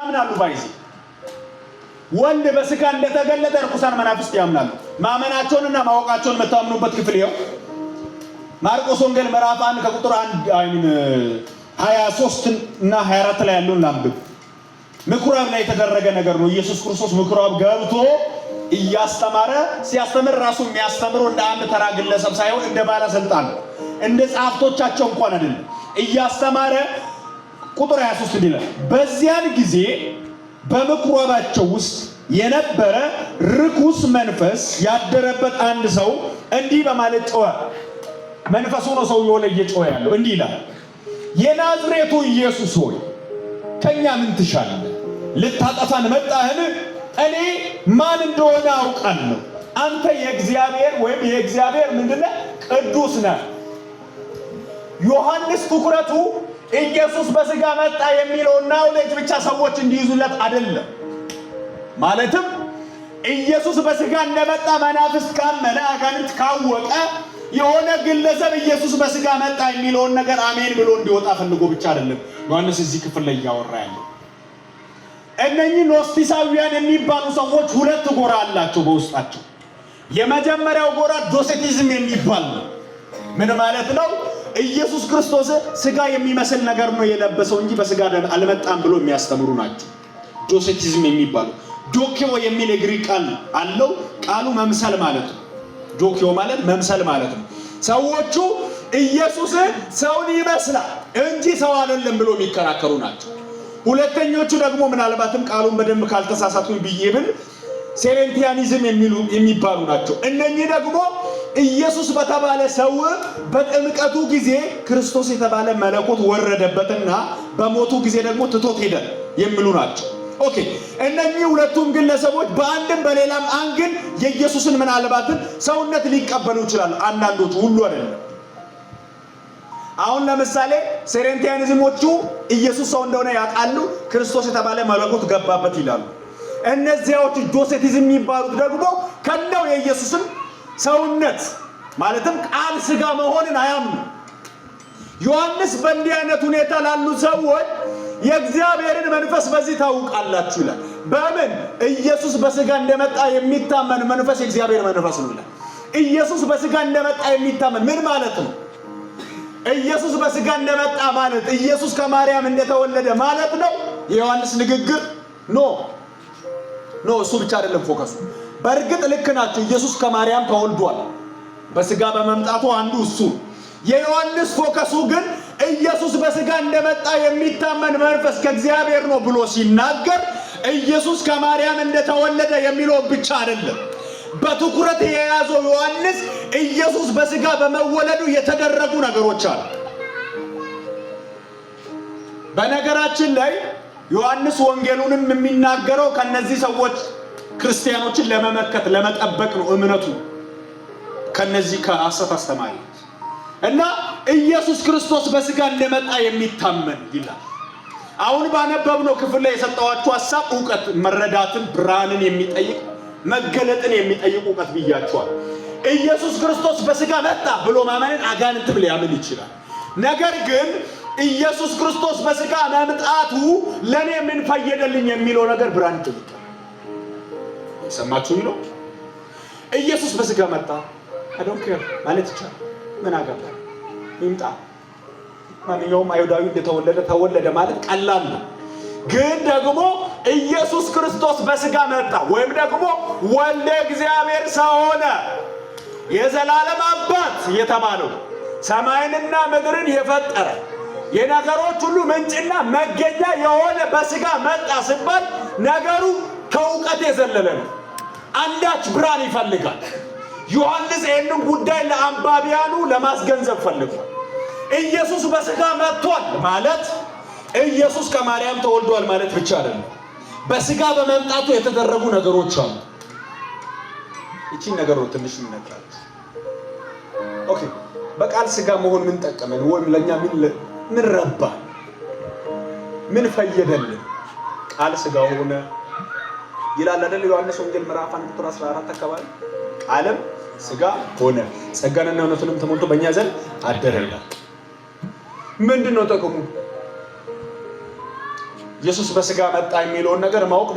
ያምናሉ ባይዚ ወንድ በስጋ እንደተገለጠ ርኩሳን መናፍስት ያምናሉ ማመናቸውንና ማወቃቸውን መታመኑበት ክፍል ይኸው ማርቆስ ወንጌል ምዕራፍ 1 ከቁጥር 1 23 እና 24 ላይ ያለውን ላንብብ ምኩራብ ላይ የተደረገ ነገር ነው ኢየሱስ ክርስቶስ ምኩራብ ገብቶ እያስተማረ ሲያስተምር ራሱ የሚያስተምረው እንደ አንድ ተራ ግለሰብ ሳይሆን እንደ ባለስልጣን እንደ ጻፍቶቻቸው እንኳን አይደለም እያስተማረ ቁጥር 23 ይላል በዚያን ጊዜ በምኩራባቸው ውስጥ የነበረ ርኩስ መንፈስ ያደረበት አንድ ሰው እንዲህ በማለት ጮኸ መንፈሱ ነው ሰውየው ላይ እየጮኸ ያለው እንዲህ ይላል የናዝሬቱ ኢየሱስ ሆይ ከኛ ምን ትሻለህ ልታጠፋን መጣህን እኔ ማን እንደሆነ አውቃለሁ አንተ የእግዚአብሔር ወይም የእግዚአብሔር ምንድነው ቅዱስ ነህ ዮሐንስ ትኩረቱ ኢየሱስ በስጋ መጣ የሚለውና ወለጅ ብቻ ሰዎች እንዲይዙለት አይደለም ማለትም ኢየሱስ በስጋ እንደመጣ መናፍስት ካመነ አጋንንት ካወቀ የሆነ ግለሰብ ኢየሱስ በስጋ መጣ የሚለውን ነገር አሜን ብሎ እንዲወጣ ፈልጎ ብቻ አይደለም ዮሐንስ እዚህ ክፍል ላይ ያወራ ያለው እነኚህ ኖስቲሳውያን የሚባሉ ሰዎች ሁለት ጎራ አላቸው በውስጣቸው የመጀመሪያው ጎራ ዶሴቲዝም የሚባል ነው ምን ማለት ነው ኢየሱስ ክርስቶስ ስጋ የሚመስል ነገር ነው የለበሰው እንጂ በስጋ አልመጣም ብሎ የሚያስተምሩ ናቸው ዶሴቲዝም የሚባሉ ዶኪዮ የሚል የግሪክ ቃል አለው ቃሉ መምሰል ማለት ነው ዶኪዮ ማለት መምሰል ማለት ነው ሰዎቹ ኢየሱስ ሰውን ይመስላል እንጂ ሰው አይደለም ብሎ የሚከራከሩ ናቸው ሁለተኞቹ ደግሞ ምናልባትም ቃሉን በደንብ ካልተሳሳቱኝ ብዬብል ሴሬንቲያኒዝም የሚባሉ ናቸው እነኚህ ደግሞ ኢየሱስ በተባለ ሰው በጥምቀቱ ጊዜ ክርስቶስ የተባለ መለኮት ወረደበትና በሞቱ ጊዜ ደግሞ ትቶት ሄደ የሚሉ ናቸው ኦኬ እነኚህ ሁለቱም ግለሰቦች በአንድም በሌላም አንግል የኢየሱስን ምናልባትም ሰውነት ሊቀበሉ ይችላሉ አንዳንዶቹ ሁሉ አይደለም አሁን ለምሳሌ ሴሬንቲያኒዝሞቹ ኢየሱስ ሰው እንደሆነ ያውቃሉ ክርስቶስ የተባለ መለኮት ገባበት ይላሉ እነዚያዎቹ ዶሴቲዝም የሚባሉት ደግሞ ከነው የኢየሱስን ሰውነት ማለትም ቃል ስጋ መሆንን አያምኑ ዮሐንስ በእንዲህ አይነት ሁኔታ ላሉ ሰዎች የእግዚአብሔርን መንፈስ በዚህ ታውቃላችሁ ይላል በምን ኢየሱስ በስጋ እንደመጣ የሚታመን መንፈስ የእግዚአብሔር መንፈስ ነው ይላል ኢየሱስ በስጋ እንደመጣ የሚታመን ምን ማለት ነው ኢየሱስ በስጋ እንደመጣ ማለት ኢየሱስ ከማርያም እንደተወለደ ማለት ነው የዮሐንስ ንግግር ኖ እሱ ብቻ አይደለም ፎከሱ በእርግጥ ልክ ናቸው ኢየሱስ ከማርያም ተወልዷል በስጋ በመምጣቱ አንዱ እሱ የዮሐንስ ፎከሱ ግን ኢየሱስ በስጋ እንደመጣ የሚታመን መንፈስ ከእግዚአብሔር ነው ብሎ ሲናገር ኢየሱስ ከማርያም እንደተወለደ የሚለው ብቻ አይደለም በትኩረት የያዘው ዮሐንስ ኢየሱስ በስጋ በመወለዱ የተደረጉ ነገሮች አሉ በነገራችን ላይ ዮሐንስ ወንጌሉንም የሚናገረው ከነዚህ ሰዎች ክርስቲያኖችን ለመመከት ለመጠበቅ ነው እምነቱ ከነዚህ ከሐሰት አስተማሪዎች እና ኢየሱስ ክርስቶስ በስጋ እንደመጣ የሚታመን ይላል አሁን ባነበብነው ክፍል ላይ የሰጠዋችሁ ሐሳብ ዕውቀት መረዳትን ብርሃንን የሚጠይቅ መገለጥን የሚጠይቅ ዕውቀት ብያችኋል ኢየሱስ ክርስቶስ በስጋ መጣ ብሎ ማመንን አጋንንትም ሊያምን ይችላል ነገር ግን ኢየሱስ ክርስቶስ በስጋ መምጣቱ ለኔ ምን ፈየደልኝ የሚለው ነገር ብርሃን ይጠይቃል ሰማችሁ ነው ኢየሱስ በስጋ መጣ I don't care ማለት ይቻላል ምን አገባ ይምጣ ማንኛውም አይሁዳዊ ተወለደ ማለት ቀላል ነው ግን ደግሞ ኢየሱስ ክርስቶስ በስጋ መጣ ወይም ደግሞ ወልደ እግዚአብሔር ሰው ሆነ የዘላለም አባት የተባለው ሰማይንና ምድርን የፈጠረ የነገሮች ሁሉ ምንጭና መገኛ የሆነ በስጋ መጣ ሲባል ነገሩ ከዕውቀት የዘለለ ነው አንዳች ብርሃን ይፈልጋል ዮሐንስ ይህንን ጉዳይ ለአንባቢያኑ ለማስገንዘብ ፈልጓል ኢየሱስ በስጋ መጥቷል ማለት ኢየሱስ ከማርያም ተወልዷል ማለት ብቻ አይደለም በስጋ በመምጣቱ የተደረጉ ነገሮች አሉ እቺ ነገሮች ትንሽ እንነግራለን ኦኬ በቃል ስጋ መሆን ምን ጠቀመን ወይ ለኛ ምን ረባ ምን ፈየደልን ቃል ስጋ ሆነ ይላል አይደል ዮሐንስ ወንጌል ምዕራፍ 1 ቁጥር 14 አካባቢ ዓለም ስጋ ሆነ ጸጋንና እውነትንም ተሞልቶ በእኛ ዘንድ አደረ ይላል ምንድነው ጥቅሙ ኢየሱስ በስጋ መጣ የሚለውን ነገር ማወቅ